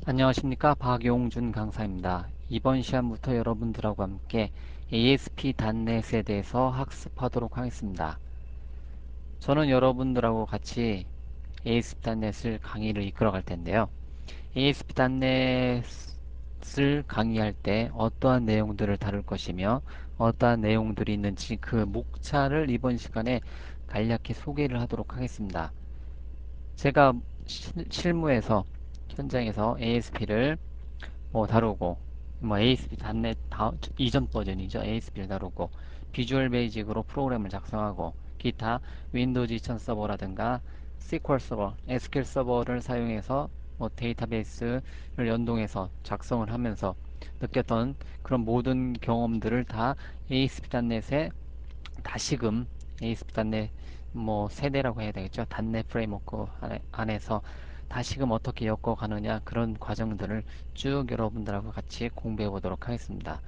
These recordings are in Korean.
안녕하십니까, 박용준 강사입니다. 이번 시간부터 여러분들하고 함께 ASP.NET에 대해서 학습하도록 하겠습니다. 저는 여러분들하고 같이 ASP.NET을 강의를 이끌어갈 텐데요. ASP.NET을 강의할 때 어떠한 내용들을 다룰 것이며 어떠한 내용들이 있는지 그 목차를 이번 시간에 간략히 소개를 하도록 하겠습니다. 제가 실무에서 현장에서 ASP를 다루고, ASP.NET 이전 버전이죠. ASP를 다루고, 비주얼 베이직으로 프로그램을 작성하고, 기타 윈도우즈 2000 서버라든가 SQL 서버, SQL 서버를 사용해서 데이터베이스를 연동해서 작성을 하면서 느꼈던 그런 모든 경험들을 다 ASP.NET에 다시금 ASP.NET 세대라고 해야 되겠죠. .NET 프레임워크 안에서 다시금 어떻게 엮어가느냐 그런 과정들을 쭉 여러분들하고 같이 공부해 보도록 하겠습니다.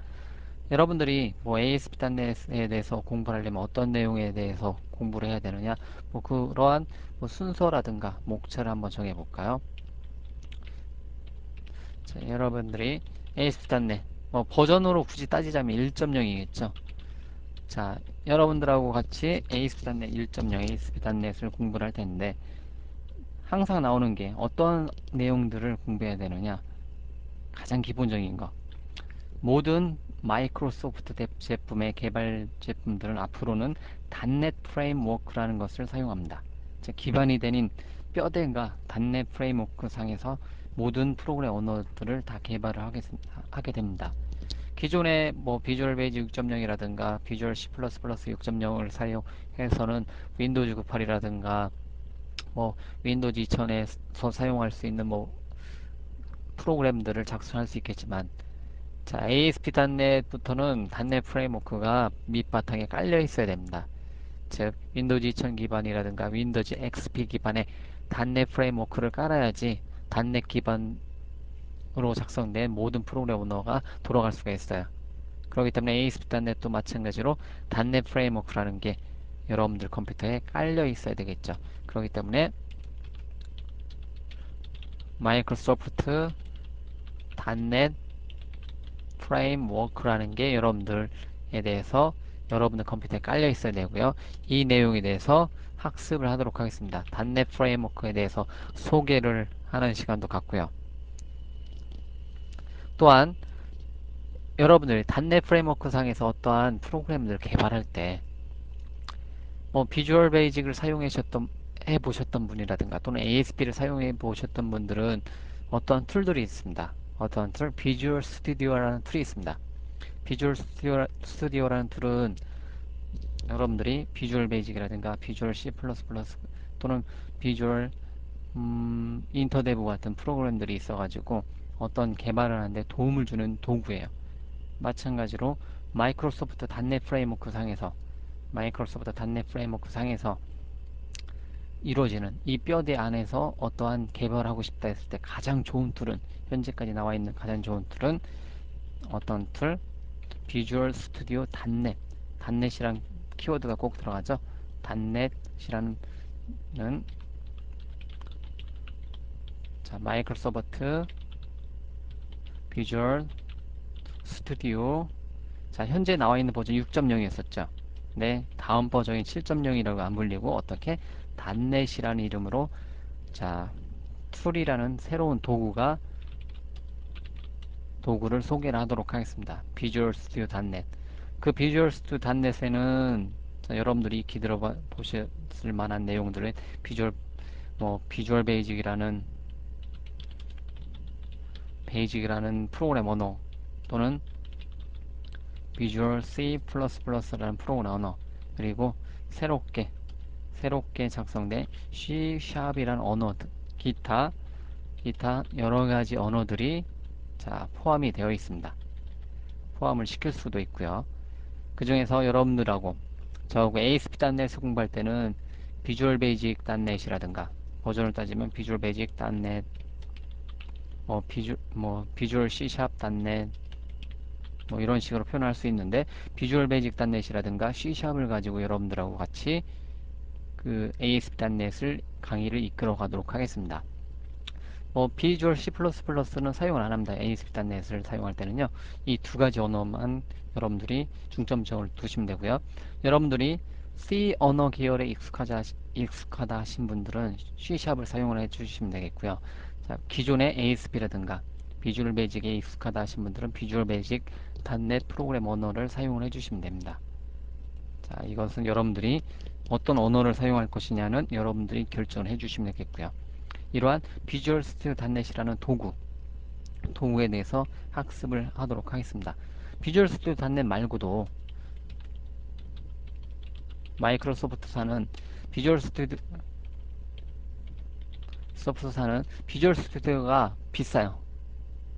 여러분들이 ASP.NET에 대해서 공부를 하려면 어떤 내용에 대해서 공부를 해야 되느냐 그러한 순서라든가 목차를 한번 정해 볼까요? 자, 여러분들이 ASP.NET 버전으로 굳이 따지자면 1.0이겠죠. 자, 여러분들하고 같이 ASP.NET 1.0, ASP.NET을 공부를 할 텐데 항상 나오는 게 어떤 내용들을 공부해야 되느냐. 가장 기본적인 거. 모든 마이크로소프트 제품의 개발 제품들은 앞으로는 .NET 프레임워크라는 것을 사용합니다. 즉, 기반이 되는 뼈대가 .NET 프레임워크 상에서 모든 프로그램 언어들을 다 개발을 하게 됩니다. 기존의 비주얼 베이직 6.0이라든가 비주얼 C++ 6.0을 사용해서는 윈도우즈 98이라든가 윈도우즈 2000에서 사용할 수 있는 프로그램들을 작성할 수 있겠지만, 자, ASP.NET부터는 .NET 프레임워크가 밑바탕에 깔려 있어야 됩니다. 즉, 윈도우즈 2000 기반이라든가 윈도우즈 XP 기반의 .NET 프레임워크를 깔아야지 .NET 기반으로 작성된 모든 프로그램 언어가 돌아갈 수가 있어요. 그렇기 때문에 ASP.NET도 마찬가지로 .NET 프레임워크라는 게 여러분들 컴퓨터에 깔려 있어야 되겠죠. 그렇기 때문에 마이크로소프트 .NET 프레임워크라는 게 여러분들에 대해서 여러분들 컴퓨터에 깔려 있어야 되고요. 이 내용에 대해서 학습을 하도록 하겠습니다. .NET 프레임워크에 대해서 소개를 하는 시간도 갖고요. 또한 여러분들이 .NET 프레임워크 상에서 어떠한 프로그램들을 개발할 때 비주얼 베이직을 해보셨던 분이라든가 또는 ASP를 사용해 보셨던 분들은 어떤 툴들이 있습니다. 어떤 툴? 비주얼 스튜디오라는 툴이 있습니다. 비주얼 스튜디오라는 툴은 여러분들이 비주얼 베이직이라든가 비주얼 C++ 또는 비주얼 인터데브 같은 프로그램들이 있어가지고 어떤 개발을 하는데 도움을 주는 도구예요. 마찬가지로 마이크로소프트 .NET 프레임워크 상에서 이루어지는 이 뼈대 안에서 어떠한 개발하고 싶다 했을 때 가장 좋은 툴은, 현재까지 나와 있는 가장 좋은 툴은 어떤 툴? 비주얼 스튜디오 .NET이란 키워드가 꼭 들어가죠. .NET이라는 마이크로소프트 비주얼 스튜디오. 자, 현재 나와 있는 버전 6.0이었었죠. 네, 다음 버전이 7.0이라고 안 불리고 어떻게 .NET이라는 이름으로, 자, 툴이라는 새로운 도구를 소개를 하도록 하겠습니다. 비주얼 스튜디오 .NET. 그 비주얼 스튜디오 .NET에는 여러분들이 익히 들어보셨을 만한 내용들은 비주얼 베이직이라는 프로그램 언어, 또는 비주얼 C++라는 프로그램 언어, 그리고 새롭게 작성된 C#이라는 언어, 기타 여러 가지 언어들이 포함이 되어 있습니다. 포함을 시킬 수도 있고요. 그 중에서 여러분들하고 저하고 ASP.NET 공부할 때는 비주얼 베이직 .NET이라든가, 버전을 따지면 비주얼 베이직 .NET, 비주얼 C# .NET, 이런 식으로 표현할 수 있는데, 비주얼 베이직 .NET이라든가 C#을 가지고 여러분들하고 같이 그 ASP.NET을 강의를 이끌어 가도록 하겠습니다. 비주얼 C++는 사용을 안 합니다. ASP.NET을 사용할 때는요. 이 두 가지 언어만 여러분들이 중점적으로 두시면 되고요. 여러분들이 C 언어 계열에 익숙하다 하신 분들은 C샵을 사용을 해 주시면 되겠고요. 자, 기존의 ASP라든가 비주얼 베이직에 익숙하다 하신 분들은 비주얼 베이직 .NET 프로그램 언어를 사용을 해 주시면 됩니다. 자, 이것은 여러분들이 어떤 언어를 사용할 것이냐는 여러분들이 결정을 해 주시면 되겠고요. 이러한 비주얼 스튜디오 .NET이라는 도구에 대해서 학습을 하도록 하겠습니다. 비주얼 스튜디오 .NET 말고도 마이크로소프트사는 비주얼 비주얼 스튜디오가 비싸요.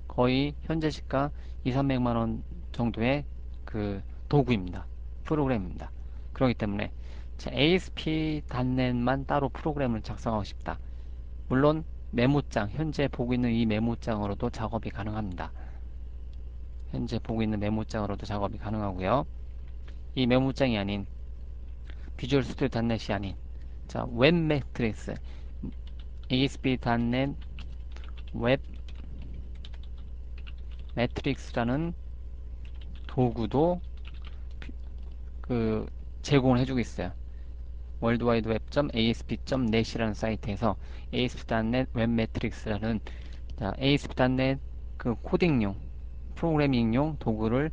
거의 현재 시가 2, 300만 원 정도의 그 도구입니다. 프로그램입니다. 그렇기 때문에 ASP.NET만 따로 프로그램을 작성하고 싶다. 물론 메모장, 현재 보고 있는 이 메모장으로도 작업이 가능합니다. 현재 보고 있는 메모장으로도 작업이 가능하고요. 이 메모장이 아닌 비주얼 스튜디오 .NET이 아닌 웹 매트릭스 ASP.NET 웹 매트릭스라는 도구도 그 제공을 해주고 있어요. worldwideweb.asp.net이라는 사이트에서 ASP.NET 웹 매트릭스라는 ASP.NET 그 코딩용 프로그래밍용 도구를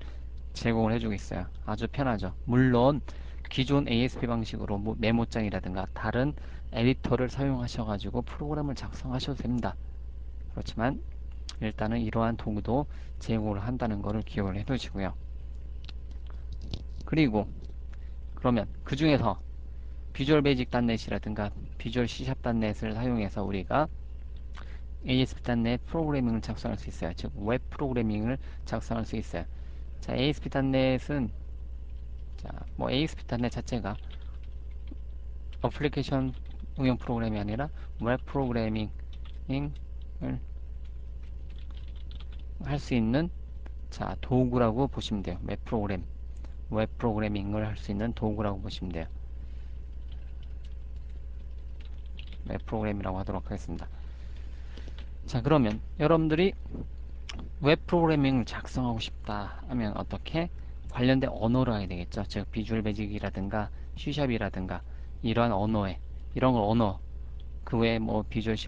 제공을 해주고 있어요. 아주 편하죠. 물론 기존 ASP 방식으로 뭐 메모장이라든가 다른 에디터를 사용하셔가지고 프로그램을 작성하셔도 됩니다. 그렇지만 일단은 이러한 도구도 제공을 한다는 것을 기억을 해두시고요. 그리고 그러면 그 중에서 비주얼 베이직 .NET이라든가 비주얼 C샵 .NET을 사용해서 우리가 ASP.NET 프로그래밍을 작성할 수 있어요. 즉 웹 프로그래밍을 작성할 수 있어요. 자, ASP.NET은 뭐 ASP.NET 자체가 어플리케이션 응용 프로그램이 아니라 웹 프로그래밍을 할 수 있는 도구라고 보시면 돼요. 웹 프로그래밍을 할 수 있는 도구라고 보시면 돼요. 웹 프로그램이라고 하도록 하겠습니다. 자, 그러면 여러분들이 웹 프로그래밍을 작성하고 싶다 하면 어떻게? 관련된 언어를 하게 되겠죠. 즉 비주얼 베이직이라든가 C샵이라든가 이러한 이런 걸 언어 그 외에 뭐 비주얼 C++,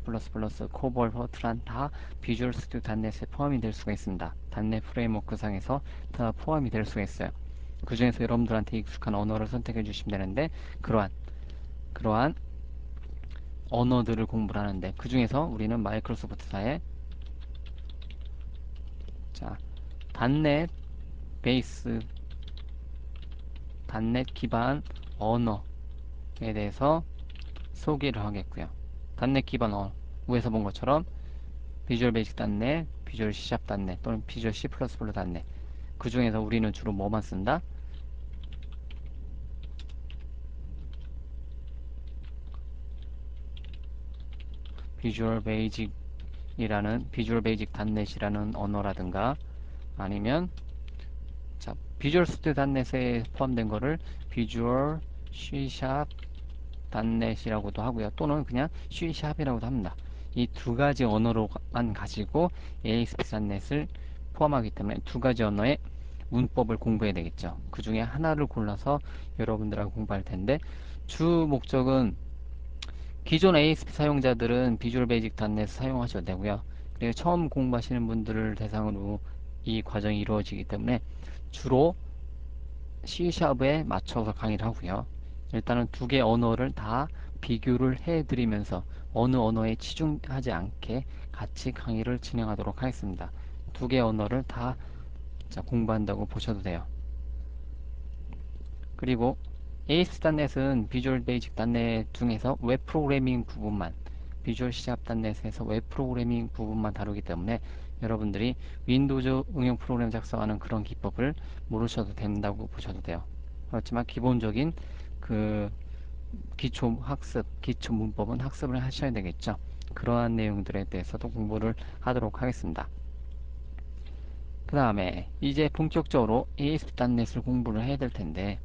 코볼, 포트란 다 비주얼 스튜디오 .NET에 포함이 될 수가 있습니다. .NET 프레임워크 상에서 다 포함이 될 수가 있어요. 그 중에서 여러분들한테 익숙한 언어를 선택해 주시면 되는데 그러한 언어들을 공부를 하는데 그 중에서 우리는 마이크로소프트사의 .NET 베이스 .NET 기반 언어에 대해서 소개를 하겠고요. .NET 기반 언어 위에서 본 것처럼 비주얼 베이직 .NET, 비주얼 C# .NET 또는 비주얼 C++ .NET 그 중에서 우리는 주로 뭐만 쓴다? 비주얼 베이직 .NET이라는 언어라든가 아니면 비주얼 스튜디오 .NET에 포함된 거를 비주얼 C# .NET이라고도 하고요. 또는 그냥 C샵이라고도 합니다. 이 두 가지 언어로만 가지고 ASP.NET을 포함하기 때문에 두 가지 언어의 문법을 공부해야 되겠죠. 그 중에 하나를 골라서 여러분들하고 공부할 텐데 주 목적은 기존 ASP 사용자들은 비주얼 베이직 .NET 사용하셔도 되고요. 그리고 처음 공부하시는 분들을 대상으로 이 과정이 이루어지기 때문에 주로 C샵에 맞춰서 강의를 하고요. 일단은 두 개 언어를 다 비교를 해드리면서 어느 언어에 치중하지 않게 같이 강의를 진행하도록 하겠습니다. 두 개 언어를 다 공부한다고 보셔도 돼요. 그리고 ASP.NET은 비주얼 베이직 .NET 중에서 웹 프로그래밍 부분만 비주얼 C# .NET에서 웹 프로그래밍 부분만 다루기 때문에 여러분들이 윈도우즈 응용 프로그램 작성하는 그런 기법을 모르셔도 된다고 보셔도 돼요. 그렇지만 기본적인 그 기초 학습, 기초 문법은 학습을 하셔야 되겠죠. 그러한 내용들에 대해서도 공부를 하도록 하겠습니다. 그 다음에 이제 본격적으로 ASP.NET을 공부를 해야 될 텐데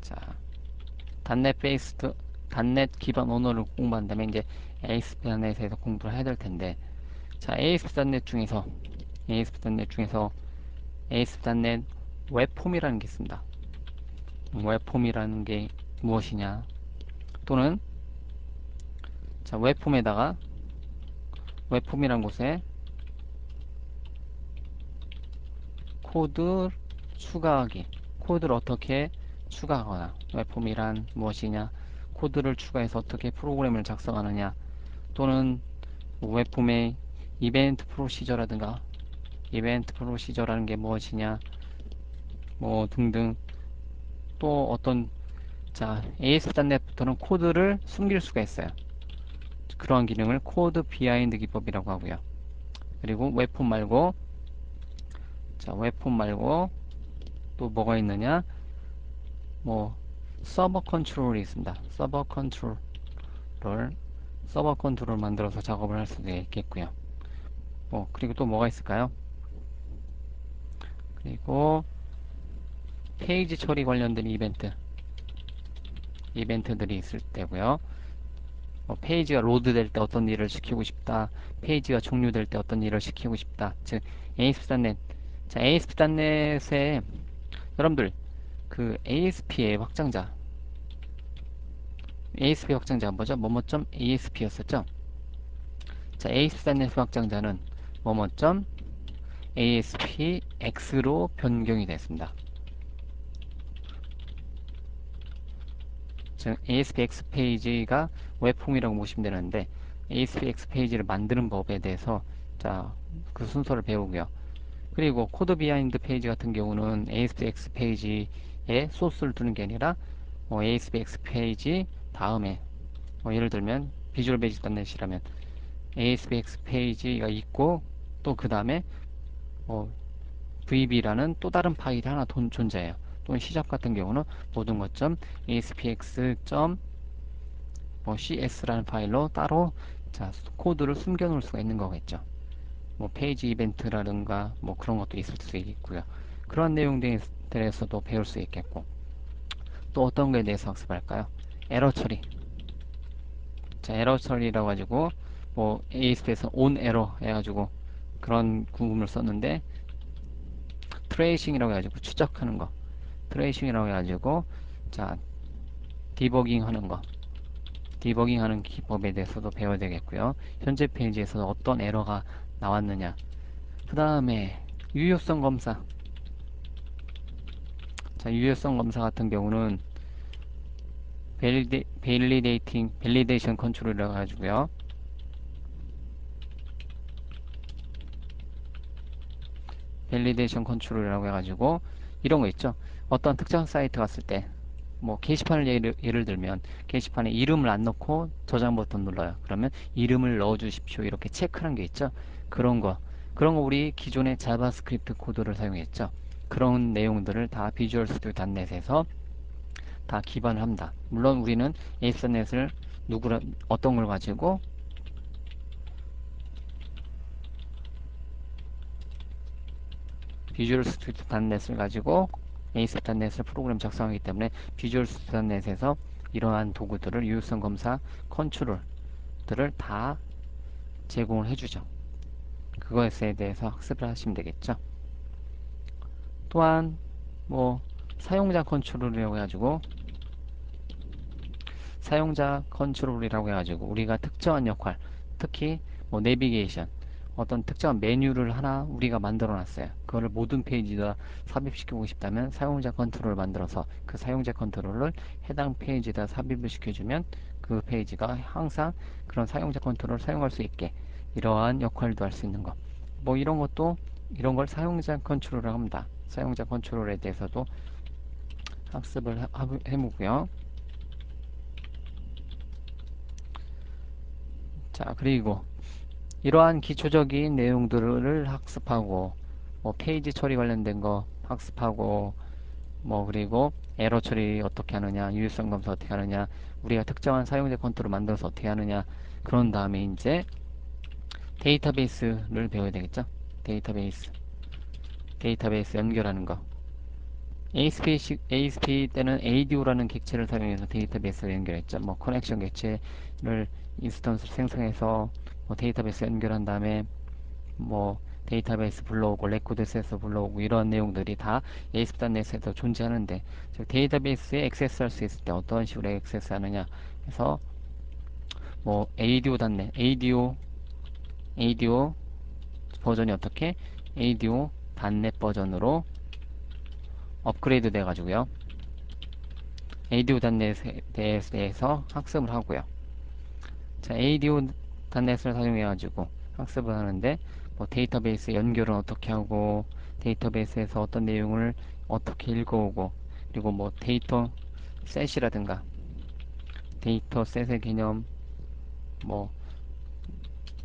자, .NET 기반 언어를 공부한다면 이제 ASP.NET에서 공부를 해야 될 텐데, 자, ASP.NET 중에서 ASP.NET 중에서 ASP.NET 웹폼이라는 게 있습니다. 웹폼이라는 게 무엇이냐? 또는 자, 웹폼이라는 곳에 코드 추가하기, 코드를 어떻게 추가하거나, 웹폼이란 무엇이냐, 코드를 추가해서 어떻게 프로그램을 작성하느냐, 또는 웹폼의 이벤트 프로시저라든가, 이벤트 프로시저라는 게 무엇이냐, 뭐 등등. 또 어떤, 자, ASP.NET부터는 코드를 숨길 수가 있어요. 그러한 기능을 코드 비하인드 기법이라고 하고요. 그리고 웹폼 말고 또 뭐가 있느냐, 뭐 서버 컨트롤이 있습니다. 서버 컨트롤 만들어서 작업을 할 수도 있겠고요. 그리고 또 뭐가 있을까요? 그리고 페이지 처리 관련된 이벤트들이 있을 때고요. 페이지가 로드될 때 어떤 일을 시키고 싶다, 페이지가 종료될 때 어떤 일을 시키고 싶다. 즉 ASP.NET. 자, ASP.NET에 여러분들 그 ASP 확장자 뭐죠? 뭐뭐점 ASP였었죠? 자, ASP.NET 확장자는 뭐뭐점 ASPX로 변경이 됐습니다. 즉 ASPX 페이지가 웹폼이라고 보시면 되는데, ASPX 페이지를 만드는 법에 대해서 자, 그 순서를 배우고요. 그리고 코드 비하인드 페이지 같은 경우는 ASPX 페이지에 소스를 두는 게 아니라 ASPX 페이지 다음에 예를 들면 비주얼 베이직 닷넷이라면 ASPX 페이지가 있고, 또 그 다음에 VB라는 또 다른 파일이 하나 존재해요. 또는 C# 같은 경우는 모든 것점 aspx.cs라는 파일로 따로 자, 코드를 숨겨 놓을 수가 있는 거겠죠. 뭐 페이지 이벤트라든가 뭐 그런 것도 있을 수 있고요. 그런 내용들에 대해서도 배울 수 있겠고, 또 어떤 거에 대해서 학습할까요? 에러 처리. 자, 에러 처리라고 가지고 뭐 ASP에서 on 에러 해가지고 그런 구문을 썼는데, 트레이싱이라고 해가지고 추적하는 거, 트레이싱이라고 해가지고 자, 디버깅 하는 거, 디버깅 하는 기법에 대해서도 배워야 되겠고요. 현재 페이지에서 어떤 에러가 나왔느냐, 그 다음에 유효성 검사. 자, 유효성 검사 같은 경우는 밸리데이션 컨트롤이라고 해가지고요. 밸리데이션 컨트롤이라고 해가지고 이런 거 있죠. 어떤 특정 사이트 갔을 때 뭐 게시판을 예를 들면 게시판에 이름을 안 넣고 저장 버튼 눌러요. 그러면 이름을 넣어 주십시오 이렇게 체크한 게 있죠. 그런 거 우리 기존의 자바스크립트 코드를 사용했죠. 그런 내용들을 다 비주얼 스튜디오 닷넷에서 다 기반을 합니다. 물론 우리는 ASP.NET을 어떤 걸 가지고 비주얼 스튜디오 닷넷을 가지고 ASP.NET을 프로그램 작성하기 때문에 비주얼 스튜디오 닷넷에서 이러한 도구들을 유효성 검사 컨트롤들을 다 제공을 해주죠. 그것에 대해서 학습을 하시면 되겠죠. 또한 뭐 사용자 컨트롤이라고 해가지고 우리가 특정한 역할, 특히 뭐 내비게이션, 어떤 특정한 메뉴를 하나 우리가 만들어 놨어요. 그거를 모든 페이지에다 삽입시키고 싶다면 사용자 컨트롤을 만들어서 그 사용자 컨트롤을 해당 페이지에다 삽입을 시켜주면 그 페이지가 항상 그런 사용자 컨트롤을 사용할 수 있게 이러한 역할도 할 수 있는 것. 뭐 이런 걸 사용자 컨트롤이라고 합니다. 사용자 컨트롤에 대해서도 학습을 해보고요. 자, 그리고 이러한 기초적인 내용들을 학습하고, 뭐 페이지 처리 관련된 거 학습하고, 뭐 그리고 에러 처리 어떻게 하느냐, 유효성 검사 어떻게 하느냐, 우리가 특정한 사용자 컨트롤 만들어서 어떻게 하느냐, 그런 다음에 이제 데이터베이스를 배워야 되겠죠. 데이터베이스 연결하는 거. ASP 때는 ADO라는 객체를 사용해서 데이터베이스를 연결했죠. 뭐 커넥션 객체를 인스턴스를 생성해서 뭐 데이터베이스 연결한 다음에 뭐 데이터베이스 불러오고 레코드셋에서 불러오고 이런 내용들이 다 ASP.NET에서 존재하는데 즉 데이터베이스에 액세스할 수 있을 때 어떤 식으로 액세스하느냐 해서 뭐 ADO.NET, ADO 버전이 어떻게 ADO.NET 버전으로 업그레이드 돼 가지고요. ADO.NET에 대해서 학습을 하고요. 자, ADO.NET을 사용해 가지고 학습을 하는데 뭐 데이터베이스 연결은 어떻게 하고 데이터베이스에서 어떤 내용을 어떻게 읽어오고 그리고 뭐 데이터 셋이라든가 데이터 셋의 개념 뭐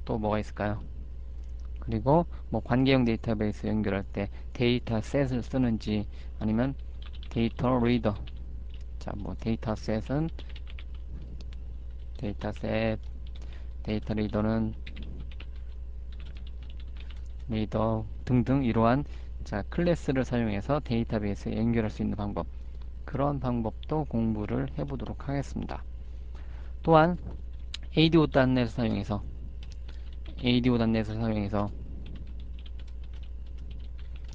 또 뭐가 있을까요? 그리고 뭐 관계형 데이터베이스 연결할 때 데이터 셋을 쓰는지 아니면 데이터 리더 자 뭐 데이터 셋은 데이터 셋 데이터 리더는 리더 등등 이러한 자 클래스를 사용해서 데이터베이스에 연결할 수 있는 방법 그런 방법도 공부를 해보도록 하겠습니다. 또한 ADO.NET을 사용해서 ADO.NET을 사용해서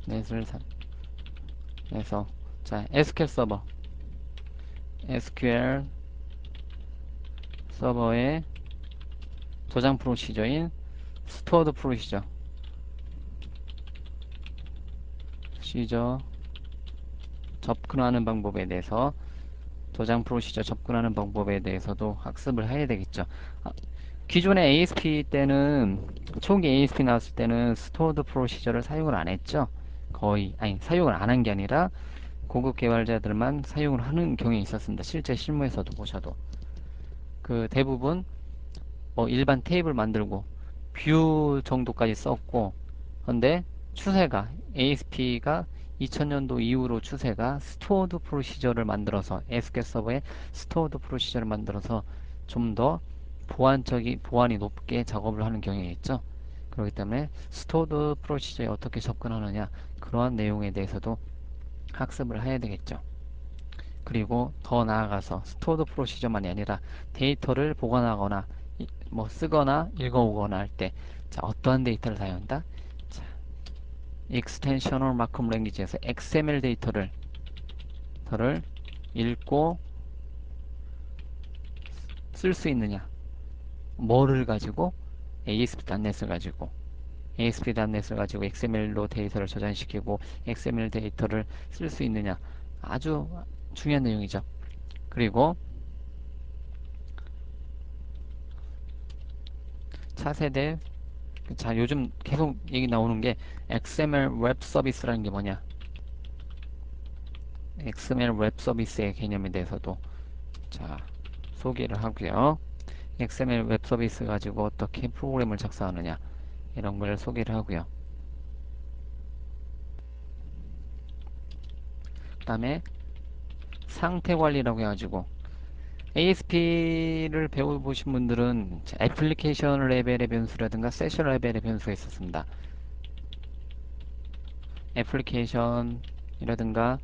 넷을 해서 자 SQL 서버 SQL 서버의 저장 프로시저인 스토어드 프로시저 접근하는 방법에 대해서 저장 프로시저 접근하는 방법에 대해서도 학습을 해야 되겠죠. 아, 기존의 ASP 때는 초기 ASP 나왔을 때는 스토어드 프로시저를 사용을 안 했죠. 거의 아니 사용을 안 한 게 아니라 고급 개발자들만 사용을 하는 경향이 있었습니다. 실제 실무에서도 보셔도 그 대부분 뭐 일반 테이블 만들고 뷰 정도까지 썼고 근데 추세가 ASP가 2000년도 이후로 추세가 스토어드 프로시저를 만들어서 SQL 서버에 스토어드 프로시저를 만들어서 좀 더 보안이 높게 작업을 하는 경향이 있죠. 그렇기 때문에 스토어드 프로시저에 어떻게 접근하느냐 그러한 내용에 대해서도 학습을 해야 되겠죠. 그리고 더 나아가서 스토어드 프로시저만이 아니라 데이터를 보관하거나 뭐 쓰거나 읽어오거나 할 때 자, 어떠한 데이터를 사용한다? 자, Extensional Markup Language에서 XML 데이터를 읽고 쓸 수 있느냐? 뭐를 가지고? ASP.NET을 가지고 ASP.NET을 가지고 XML로 데이터를 저장시키고 XML 데이터를 쓸 수 있느냐? 아주 중요한 내용이죠. 그리고 차세대 자 요즘 계속 얘기 나오는 게 XML 웹 서비스라는 게 뭐냐? XML 웹 서비스의 개념에 대해서도 자 소개를 하고요. XML 웹 서비스 가지고 어떻게 프로그램을 작성하느냐 이런 걸 소개를 하고요. 그 다음에 상태 관리라고 해가지고 ASP를 배워보신 분들은 애플리케이션 레벨의 변수라든가 세션 레벨의 변수가 있었습니다. 애플리케이션이라든가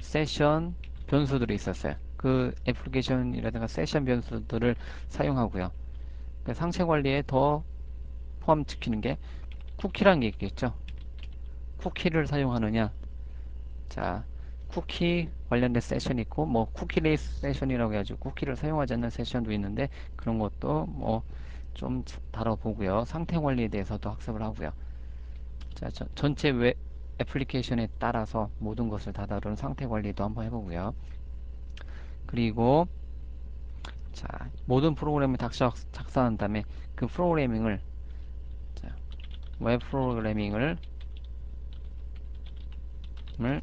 세션 변수들이 있었어요. 그 애플리케이션이라든가 세션 변수들을 사용하고요. 그 상태 관리에 더 포함시키는 게 쿠키라는 게 있겠죠. 쿠키를 사용하느냐. 자, 쿠키 관련된 세션이 있고, 뭐, 쿠키레이스 세션이라고 해가지고, 쿠키를 사용하지 않는 세션도 있는데, 그런 것도 뭐, 좀 다뤄보고요. 상태 관리에 대해서도 학습을 하고요. 자, 전체 웹 애플리케이션에 따라서 모든 것을 다 다루는 상태 관리도 한번 해보고요. 그리고, 자, 모든 프로그램을 작성한 다음에 그 프로그래밍을, 자, 웹 프로그래밍을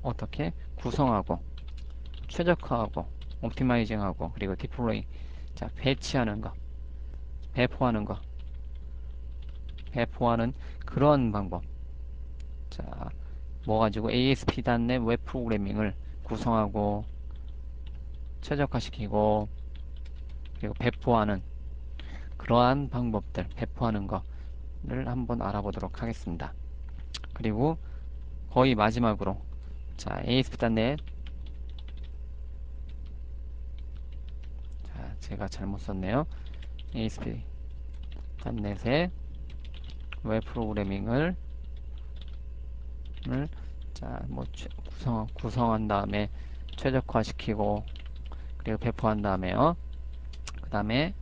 어떻게 구성하고 최적화하고 옵티마이징하고 그리고 디플로이 자 배치하는 거 배포하는 거 배포하는 그런 방법 자 뭐 가지고 ASP.NET 웹 프로그래밍을 구성하고 최적화시키고 그리고 배포하는 그러한 방법들 배포하는 거를 한번 알아보도록 하겠습니다. 그리고 거의 마지막으로 자, ASP.NET. 자, 제가 잘못 썼네요. ASP.NET의 웹 프로그래밍을 자, 뭐 구성한 다음에 최적화시키고 그리고 배포한 다음에요. 그 다음에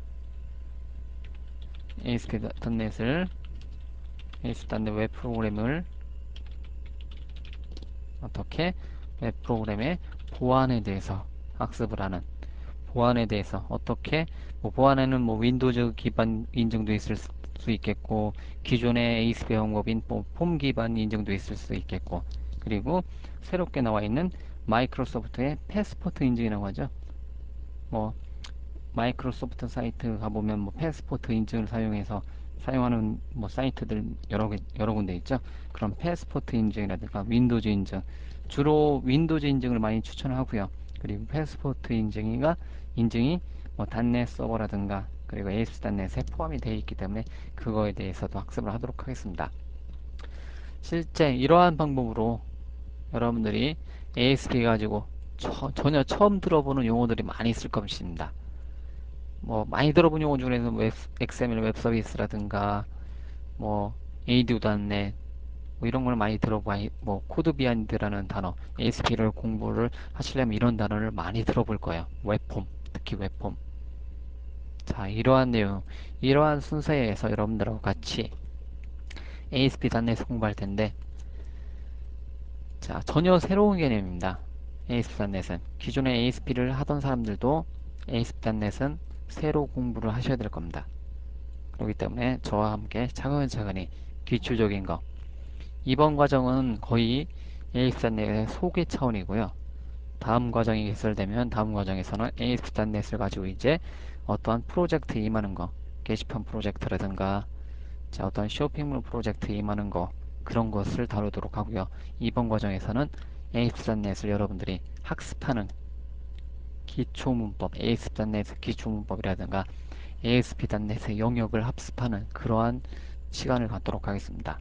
ASP.NET 웹 프로그램을 어떻게 웹 프로그램의 보안에 대해서 학습을 하는, 보안에 대해서 어떻게, 뭐 보안에는 뭐 윈도우즈 기반 인증도 있을 수 있겠고, 기존의 ASP 방법인 폼 기반 인증도 있을 수 있겠고, 그리고 새롭게 나와 있는 마이크로소프트의 패스포트 인증이라고 하죠. 뭐 마이크로소프트 사이트 가보면 뭐 패스포트 인증을 사용해서 사용하는 뭐 사이트들 여러 군데 있죠. 그런 패스포트 인증이라든가 윈도우즈 인증, 주로 윈도우즈 인증을 많이 추천하고요. 그리고 패스포트 인증이 뭐 단넷 서버라든가 그리고 ASP.NET에 포함이 되어 있기 때문에 그거에 대해서도 학습을 하도록 하겠습니다. 실제 이러한 방법으로 여러분들이 ASP 가지고 전혀 처음 들어보는 용어들이 많이 있을 것입니다. 뭐 많이 들어본 용어 중에서 XML 웹 서비스라든가 뭐 ADO.NET 뭐 이런 걸 많이 뭐 코드 비하인드라는 단어, ASP를 공부를 하시려면 이런 단어를 많이 들어볼 거예요. 웹폼, 특히 웹폼. 자, 이러한 내용, 이러한 순서에서 여러분들하고 같이 ASP.NET 공부할 텐데, 자, 전혀 새로운 개념입니다. ASP.NET은 기존에 ASP를 하던 사람들도 ASP.NET은 새로 공부를 하셔야 될 겁니다. 그렇기 때문에 저와 함께 차근차근히 기초적인 거, 이번 과정은 거의 ASP.NET의 소개 차원이고요. 다음 과정이 개설되면 다음 과정에서는 ASP.NET을 가지고 이제 어떠한 프로젝트 임하는 거, 게시판 프로젝트라든가 자, 어떤 쇼핑몰 프로젝트 임하는 거, 그런 것을 다루도록 하고요. 이번 과정에서는 ASP.NET을 여러분들이 학습하는 기초문법, ASP.NET 기초문법이라든가 ASP.NET의 영역을 합습하는 그러한 시간을 갖도록 하겠습니다.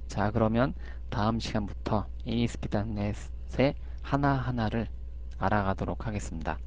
자, 그러면 다음 시간부터 ASP.NET의 하나하나를 알아가도록 하겠습니다.